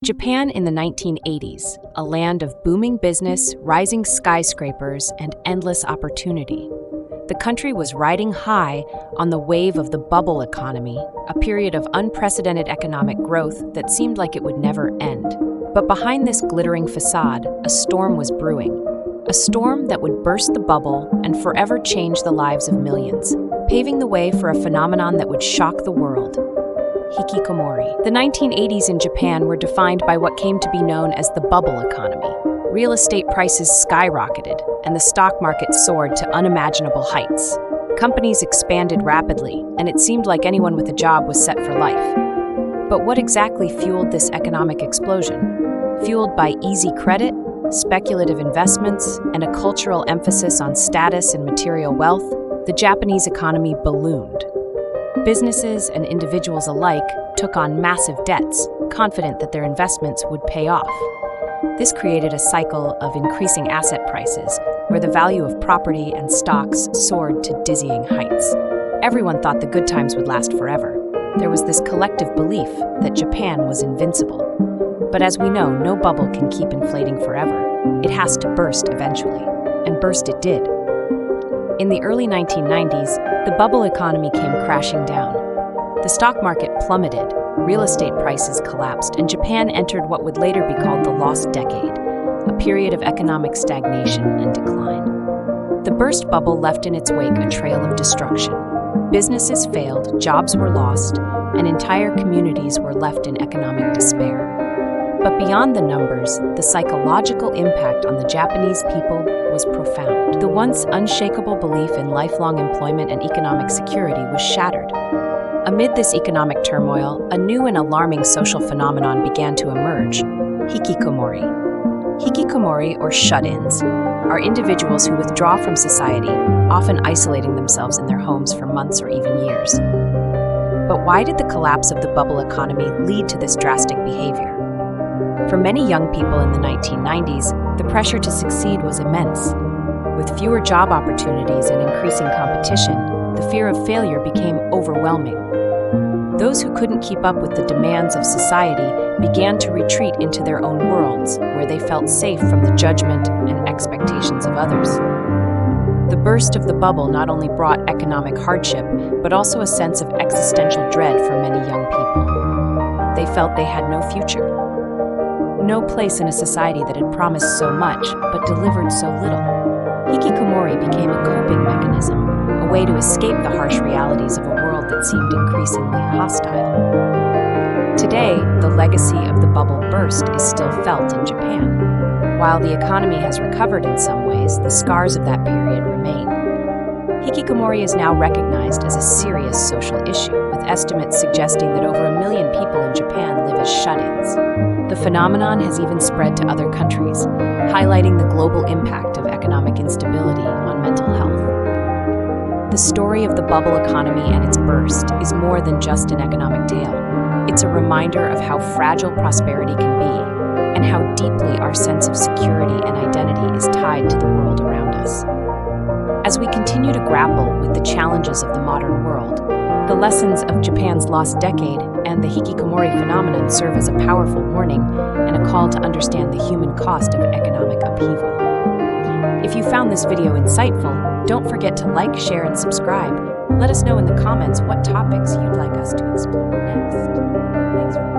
Japan in the 1980s, a land of booming business, rising skyscrapers, and endless opportunity. The country was riding high on the wave of the bubble economy, a period of unprecedented economic growth that seemed like it would never end. But behind this glittering facade, a storm was brewing. A storm that would burst the bubble and forever change the lives of millions, paving the way for a phenomenon that would shock the world. Hikikomori. The 1980s in Japan were defined by what came to be known as the bubble economy. Real estate prices skyrocketed, and the stock market soared to unimaginable heights. Companies expanded rapidly, and it seemed like anyone with a job was set for life. But what exactly fueled this economic explosion? Fueled by easy credit, speculative investments, and a cultural emphasis on status and material wealth, the Japanese economy ballooned. Businesses and individuals alike took on massive debts, confident that their investments would pay off. This created a cycle of increasing asset prices, where the value of property and stocks soared to dizzying heights. Everyone thought the good times would last forever. There was this collective belief that Japan was invincible. But as we know, no bubble can keep inflating forever. It has to burst eventually, and burst it did. In the early 1990s, the bubble economy came crashing down. The stock market plummeted, real estate prices collapsed, and Japan entered what would later be called the lost decade, a period of economic stagnation and decline. The burst bubble left in its wake a trail of destruction. Businesses failed, jobs were lost, and entire communities were left in economic despair. But beyond the numbers, the psychological impact on the Japanese people was profound. The once unshakable belief in lifelong employment and economic security was shattered. Amid this economic turmoil, a new and alarming social phenomenon began to emerge: Hikikomori. Hikikomori, or shut-ins, are individuals who withdraw from society, often isolating themselves in their homes for months or even years. But why did the collapse of the bubble economy lead to this drastic behavior? For many young people in the 1990s, the pressure to succeed was immense. With fewer job opportunities and increasing competition, the fear of failure became overwhelming. Those who couldn't keep up with the demands of society began to retreat into their own worlds, where they felt safe from the judgment and expectations of others. The burst of the bubble not only brought economic hardship, but also a sense of existential dread for many young people. They felt they had no future. No place in a society that had promised so much, but delivered so little. Hikikomori became a coping mechanism, a way to escape the harsh realities of a world that seemed increasingly hostile. Today, the legacy of the bubble burst is still felt in Japan. While the economy has recovered in some ways, the scars of that period remain. Hikikomori is now recognized as a serious social issue, with estimates suggesting that over 1 million people in Japan live as shut-ins. The phenomenon has even spread to other countries, highlighting the global impact of economic instability on mental health. The story of the bubble economy and its burst is more than just an economic tale. It's a reminder of how fragile prosperity can be, and how deeply our sense of security and identity is tied to the world around us. As we continue to grapple with the challenges of the modern world, the lessons of Japan's lost decade and the Hikikomori phenomenon serve as a powerful warning and a call to understand the human cost of economic upheaval. If you found this video insightful, don't forget to like, share, and subscribe. Let us know in the comments what topics you'd like us to explore next. Thanks for